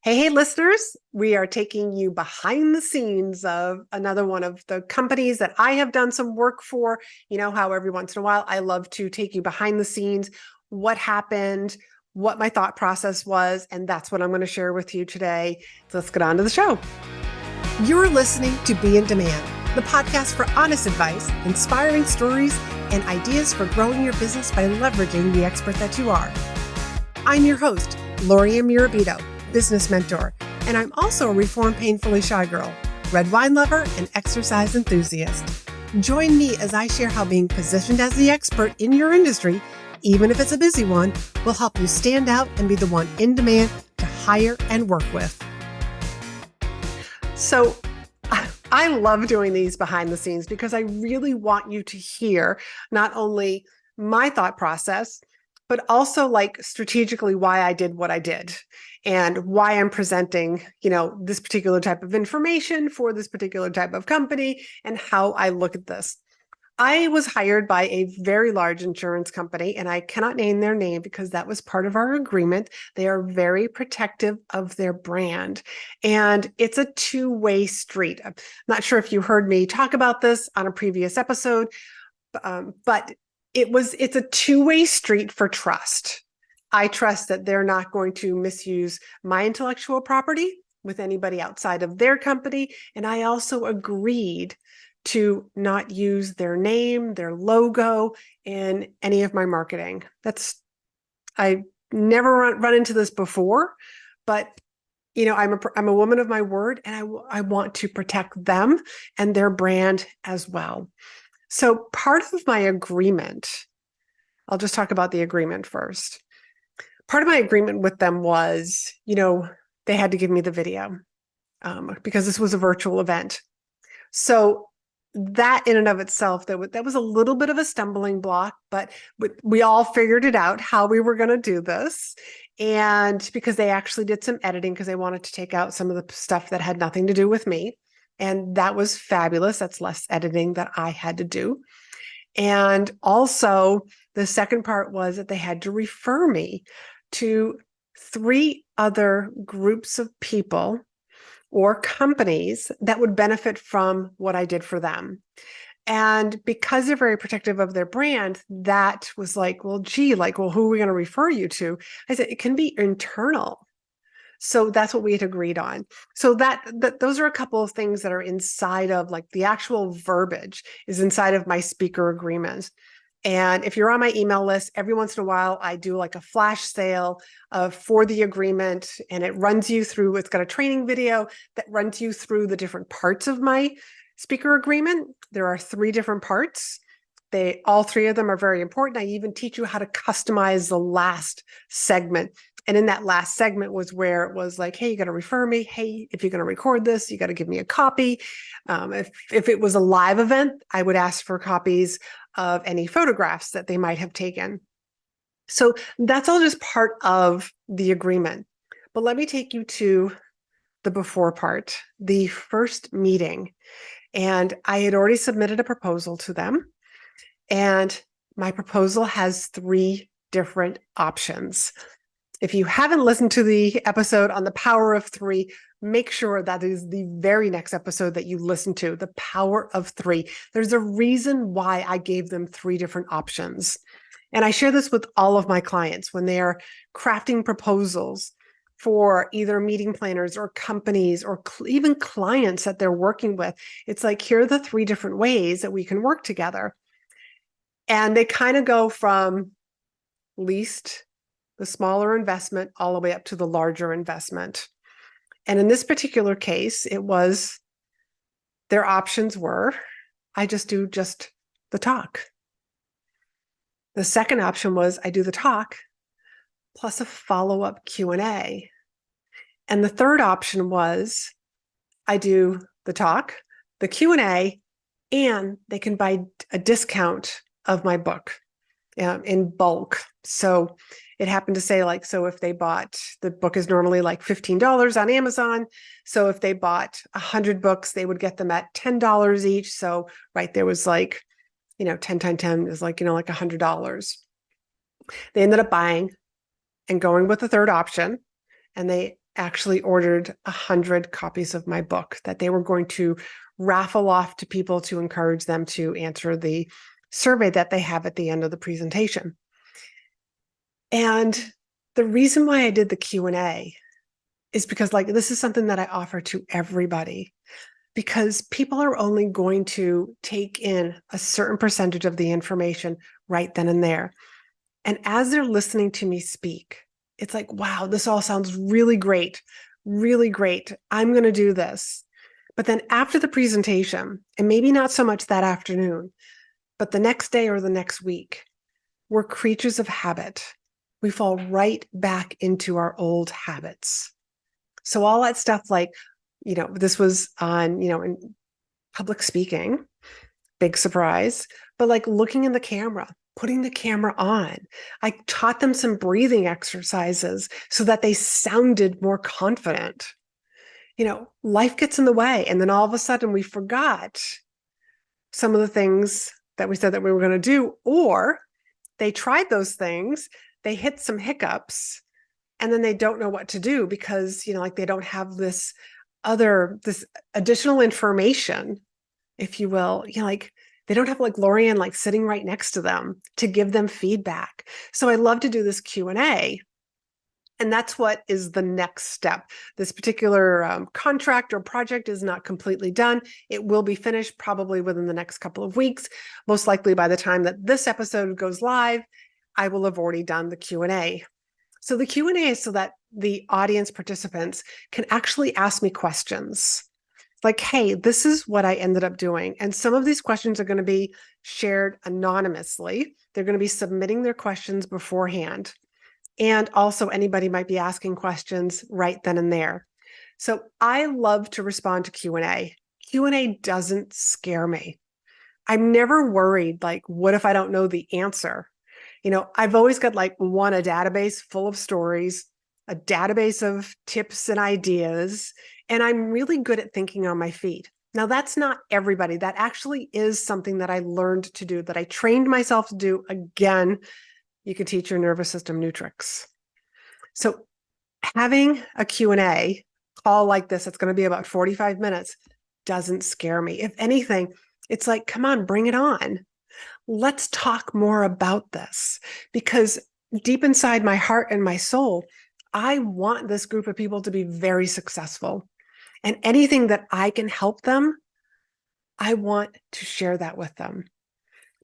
Hey, listeners, we are taking you behind the scenes of another one of the companies that I have done some work for. You know how every once in a while I love to take you behind the scenes, what happened, what my thought process was, and that's what I'm going to share with you today. So let's get on to the show. You're listening to Be in Demand, the podcast for honest advice, inspiring stories, and ideas for growing your business by leveraging the expert that you are. I'm your host, Laurie-Ann, business mentor, and I'm also a reformed painfully shy girl, red wine lover, and exercise enthusiast. Join me as I share how being positioned as the expert in your industry, even if it's a busy one, will help you stand out and be the one in demand to hire and work with. So I love doing these behind the scenes because I really want you to hear not only my thought process, but also like strategically why I did what I did and why I'm presenting, this particular type of information for this particular type of company and how I look at this. I was hired by a very large insurance company, and I cannot name their name because that was part of our agreement. They are very protective of their brand, and it's a two-way street. I'm not sure if you heard me talk about this on a previous episode, but it's a two-way street for trust. I trust that they're not going to misuse my intellectual property with anybody outside of their company. And I also agreed to not use their name, their logo in any of my marketing. I never run into this before, but I'm a woman of my word, and I want to protect them and their brand as well. So part of my agreement, I'll just talk about the agreement first. Part of my agreement with them was, they had to give me the video because this was a virtual event. So that in and of itself, that was a little bit of a stumbling block, but we all figured it out how we were going to do this. And because they actually did some editing because they wanted to take out some of the stuff that had nothing to do with me. And that was fabulous. That's less editing that I had to do. And also the second part was that they had to refer me to 3 other groups of people or companies that would benefit from what I did for them. And because they're very protective of their brand, that was like, who are we going to refer you to? I said, it can be internal. So that's what we had agreed on. So that those are a couple of things that are inside of like the actual verbiage is inside of my speaker agreement. And if you're on my email list, every once in a while, I do like a flash sale for the agreement, and it runs you through, it's got a training video that runs you through the different parts of my speaker agreement. There are 3 different parts. All 3 of them are very important. I even teach you how to customize the last segment. And in that last segment was where it was like, hey, you got to refer me. Hey, if you're going to record this, you got to give me a copy. If it was a live event, I would ask for copies of any photographs that they might have taken. So that's all just part of the agreement. But let me take you to the before part, the first meeting. And I had already submitted a proposal to them. And my proposal has 3 different options. If you haven't listened to the episode on the power of 3, make sure that is the very next episode that you listen to, the power of 3. There's a reason why I gave them 3 different options. And I share this with all of my clients when they are crafting proposals for either meeting planners or companies or even clients that they're working with. It's like, here are the 3 different ways that we can work together. And they kind of go from the smaller investment all the way up to the larger investment. And in this particular case, their options were, I just do the talk. The second option was I do the talk plus a follow-up Q&A. And the third option was I do the talk, the Q&A, and they can buy a discount of my book in bulk. So it happened to say if they bought, the book is normally like $15 on Amazon. So if they bought 100 books, they would get them at $10 each. So there was 10 times 10 is like $100. They ended up buying and going with the third option. And they actually ordered 100 copies of my book that they were going to raffle off to people to encourage them to answer the survey that they have at the end of the presentation. And the reason why I did the Q&A is because this is something that I offer to everybody, because people are only going to take in a certain percentage of the information right then and there. And as they're listening to me speak, it's like, wow, this all sounds really great, really great. I'm going to do this. But then after the presentation, and maybe not so much that afternoon, but the next day or the next week, we're creatures of habit. We fall right back into our old habits. So all that stuff, this was on, in public speaking, big surprise, but looking in the camera, putting the camera on. I taught them some breathing exercises so that they sounded more confident. Life gets in the way. And then all of a sudden we forgot some of the things that we said that we were going to do, or they tried those things, they hit some hiccups, and then they don't know what to do because, they don't have this additional information, if you will, they don't have Laurie-Ann sitting right next to them to give them feedback. So I love to do this Q&A. And that's what is the next step. This particular contract or project is not completely done. It will be finished probably within the next couple of weeks. Most likely by the time that this episode goes live, I will have already done the Q&A. So the Q&A is so that the audience participants can actually ask me questions. Hey, this is what I ended up doing. And some of these questions are going to be shared anonymously. They're going to be submitting their questions beforehand. And also anybody might be asking questions right then and there. So I love to respond to Q&A. Q&A doesn't scare me. I'm never worried, what if I don't know the answer? I've always got a database full of stories, a database of tips and ideas, and I'm really good at thinking on my feet. Now, that's not everybody. That actually is something that I learned to do, that I trained myself to do. Again, you can teach your nervous system new tricks. So having a Q&A call like this, it's going to be about 45 minutes, doesn't scare me. If anything, it's come on, bring it on. Let's talk more about this, because deep inside my heart and my soul, I want this group of people to be very successful. And anything that I can help them, I want to share that with them.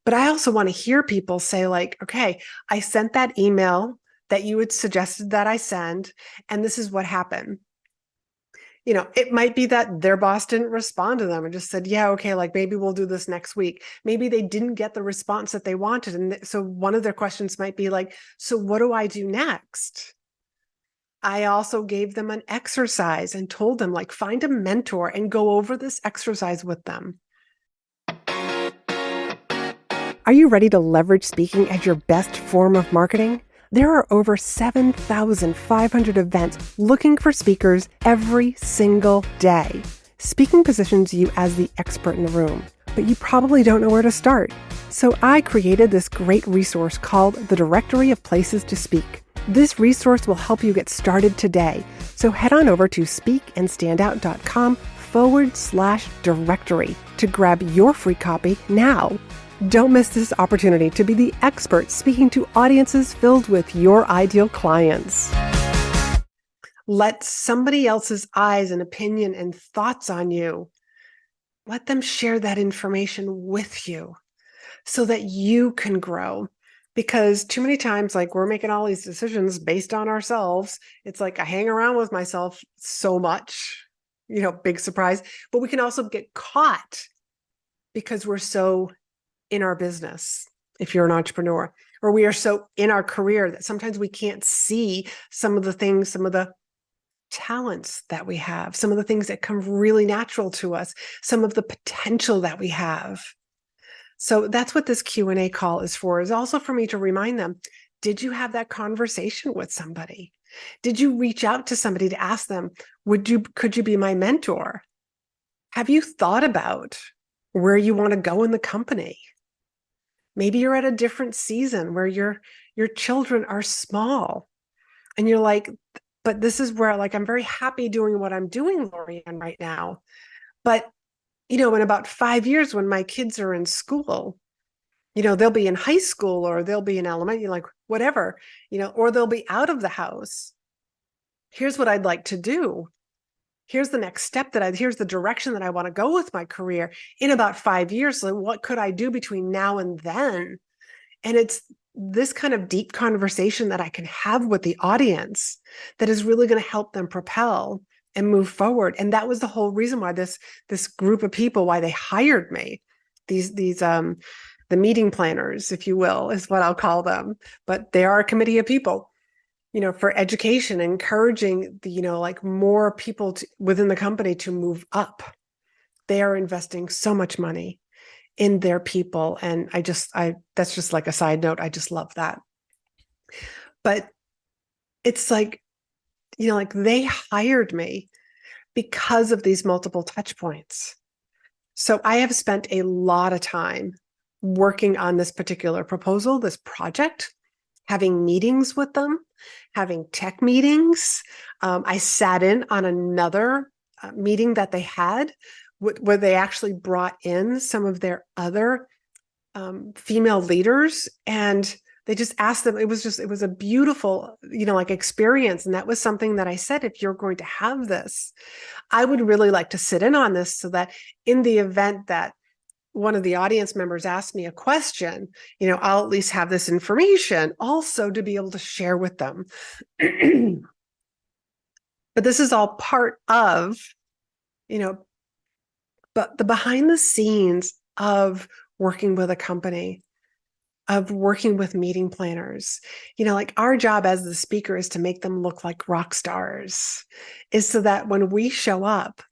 But I also want to hear people say okay, I sent that email that you had suggested that I send, and this is what happened. It might be that their boss didn't respond to them and just said, yeah, okay, maybe we'll do this next week. Maybe they didn't get the response that they wanted. And so one of their questions might be so what do I do next? I also gave them an exercise and told them find a mentor and go over this exercise with them. Are you ready to leverage speaking as your best form of marketing? There are over 7,500 events looking for speakers every single day. Speaking positions you as the expert in the room, but you probably don't know where to start. So I created this great resource called the Directory of Places to Speak. This resource will help you get started today. So head on over to speakandstandout.com/directory to grab your free copy now. Don't miss this opportunity to be the expert speaking to audiences filled with your ideal clients. Let somebody else's eyes and opinion and thoughts on you, let them share that information with you so that you can grow. Because too many times, we're making all these decisions based on ourselves. It's I hang around with myself so much, big surprise. But we can also get caught because we're so in our business, if you're an entrepreneur, or we are so in our career that sometimes we can't see some of the things, some of the talents that we have, some of the things that come really natural to us, some of the potential that we have. So that's what this Q&A call is for, is also for me to remind them, did you have that conversation with somebody? Did you reach out to somebody to ask them, could you be my mentor? Have you thought about where you want to go in the company? Maybe you're at a different season where your children are small and you're But this is where like I'm very happy doing what I'm doing, Laurie-Ann, right now. But in about 5 years when my kids are in school, they'll be in high school or they'll be in elementary, like whatever, or they'll be out of the house. Here's what I'd like to do. Here's the next step here's the direction that I want to go with my career in about 5 years. So what could I do between now and then? And it's this kind of deep conversation that I can have with the audience that is really going to help them propel and move forward. And that was the whole reason why this group of people, why they hired me. These the meeting planners, if you will, is what I'll call them. But they are a committee of people, for education, encouraging like more people within the company to move up. They are investing so much money in their people. And that's just like a side note. I just love that. But it's like, like they hired me because of these multiple touch points. So I have spent a lot of time working on this particular proposal, this project, having meetings with them, having tech meetings. I sat in on another meeting that they had where they actually brought in some of their other female leaders, and they just asked them. It was a beautiful, like experience. And that was something that I said, if you're going to have this, I would really like to sit in on this so that in the event that one of the audience members asked me a question, I'll at least have this information also to be able to share with them. But this is all part of, but the behind the scenes of working with a company, of working with meeting planners. Like our job as the speaker is to make them look like rock stars, is so that when we show up,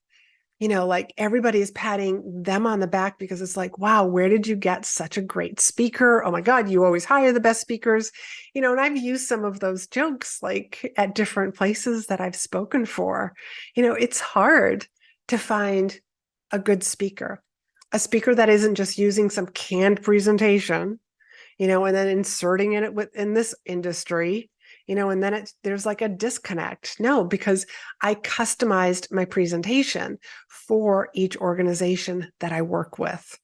like everybody is patting them on the back because it's like, wow, where did you get such a great speaker? Oh my God, you always hire the best speakers. And I've used some of those jokes like at different places that I've spoken for. It's hard to find a good speaker, a speaker that isn't just using some canned presentation, and then inserting it within this industry, and then there's like a disconnect. No, because I customized my presentation for each organization that I work with.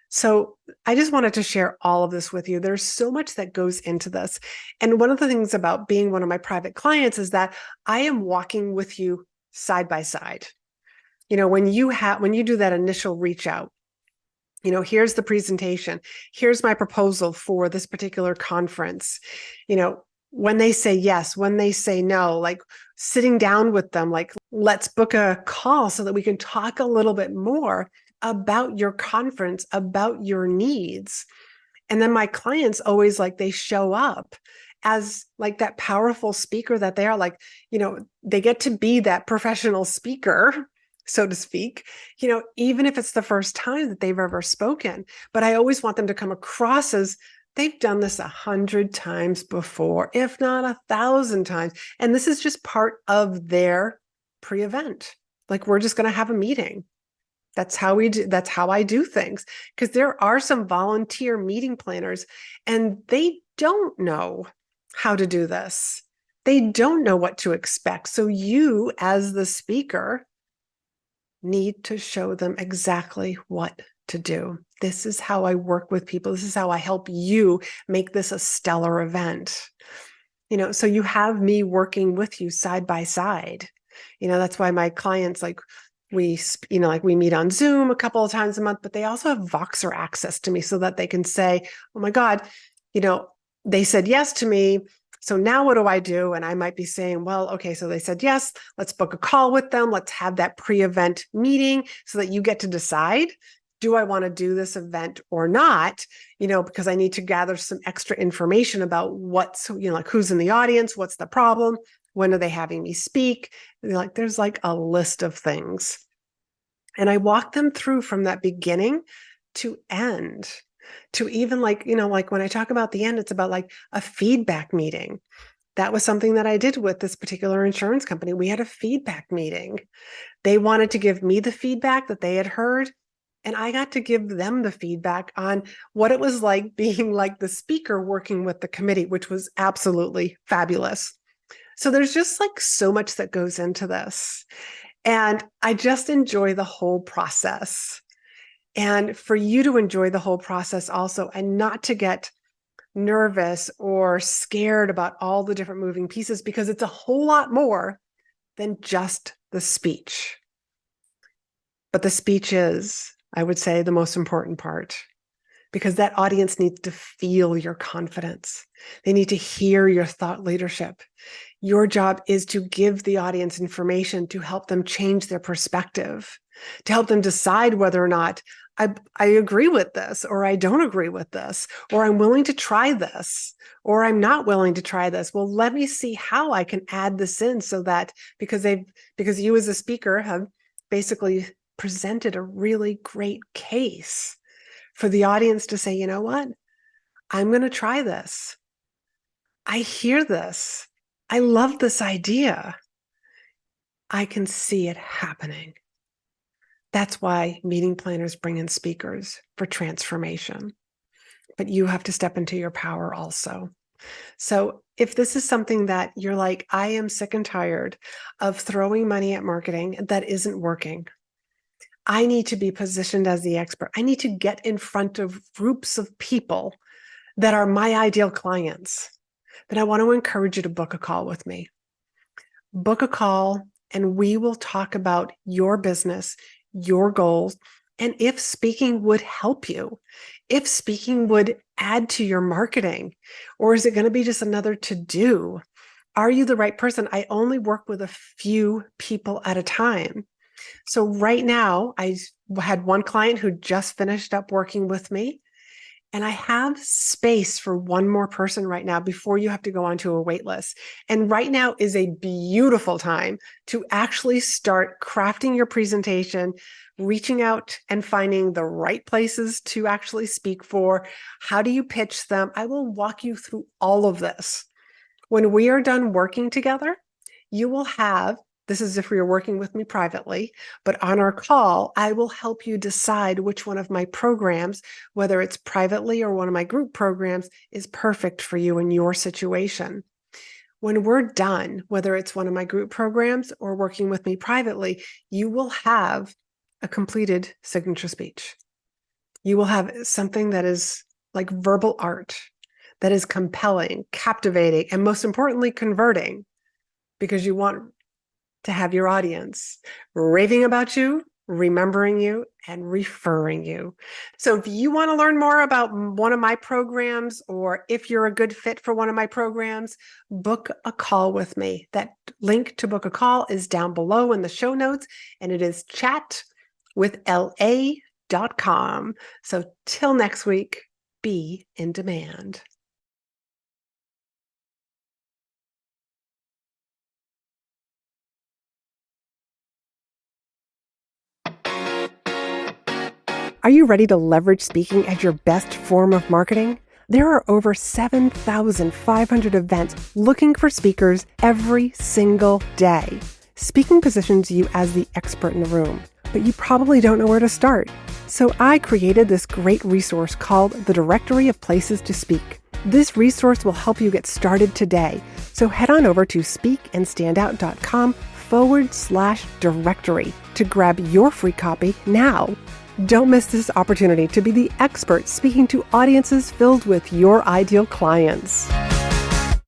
So I just wanted to share all of this with you. There's so much that goes into this. And one of the things about being one of my private clients is that I am walking with you side by side. When you do that initial reach out, here's the presentation, here's my proposal for this particular conference, when they say yes, when they say no, like sitting down with them, like, let's book a call so that we can talk a little bit more about your conference, about your needs. And then my clients always like, they show up as like that powerful speaker that they are, like, they get to be that professional speaker, so to speak, even if it's the first time that they've ever spoken. But I always want them to come across as they've done this 100 times before, if not 1,000 times. And this is just part of their pre-event. Like, we're just going to have a meeting. That's how we do. That's how I do things. Because there are some volunteer meeting planners and they don't know how to do this. They don't know what to expect. So you, as the speaker, need to show them exactly what to do. This is how I work with people. This is how I help you make this a stellar event. So you have me working with you side by side. That's why my clients, like, we meet on Zoom a couple of times a month, but they also have Voxer access to me so that they can say, oh my God, they said yes to me. So now what do I do? And I might be saying, well, okay, so they said yes, let's book a call with them. Let's have that pre-event meeting so that you get to decide, do I want to do this event or not? Because I need to gather some extra information about what's, like who's in the audience, what's the problem, when are they having me speak? There's like a list of things. And I walk them through from that beginning to end. To even like when I talk about the end, it's about like a feedback meeting. That was something that I did with this particular insurance company. We had a feedback meeting. They wanted to give me the feedback that they had heard, and I got to give them the feedback on what it was like being like the speaker working with the committee, which was absolutely fabulous. So there's just like so much that goes into this. And I just enjoy the whole process. And for you to enjoy the whole process also, and not to get nervous or scared about all the different moving pieces, because it's a whole lot more than just the speech. But the speech is, I would say, the most important part, because that audience needs to feel your confidence. They need to hear your thought leadership. Your job is to give the audience information to help them change their perspective, to help them decide whether or not I agree with this, or I don't agree with this, or I'm willing to try this, or I'm not willing to try this. Well, let me see how I can add this in so that because you as a speaker have basically presented a really great case for the audience to say, you know what? I'm going to try this. I hear this. I love this idea. I can see it happening. That's why meeting planners bring in speakers for transformation. But you have to step into your power also. So if this is something that you're like, I am sick and tired of throwing money at marketing that isn't working, I need to be positioned as the expert. I need to get in front of groups of people that are my ideal clients. Then I want to encourage you to book a call with me. Book a call and we will talk about your business, your goals, and if speaking would help you, if speaking would add to your marketing, or is it going to be just another to-do? Are you the right person? I only work with a few people at a time. So right now, I had one client who just finished up working with me, and I have space for one more person right now before you have to go onto a wait list. And right now is a beautiful time to actually start crafting your presentation, reaching out and finding the right places to actually speak for. How do you pitch them? I will walk you through all of this. When we are done working together, you will have, this is if you're working with me privately, but on our call, I will help you decide which one of my programs, whether it's privately or one of my group programs, is perfect for you in your situation. When we're done, whether it's one of my group programs or working with me privately, you will have a completed signature speech. You will have something that is like verbal art, that is compelling, captivating, and most importantly, converting, because you want to have your audience raving about you, remembering you, and referring you. So if you want to learn more about one of my programs, or if you're a good fit for one of my programs, book a call with me. That link to book a call is down below in the show notes, and it is chatwithla.com. So till next week, be in demand. Are you ready to leverage speaking as your best form of marketing? There are over 7,500 events looking for speakers every single day. Speaking positions you as the expert in the room, but you probably don't know where to start. So I created this great resource called the Directory of Places to Speak. This resource will help you get started today. So head on over to speakandstandout.com/directory to grab your free copy now. Don't miss this opportunity to be the expert speaking to audiences filled with your ideal clients.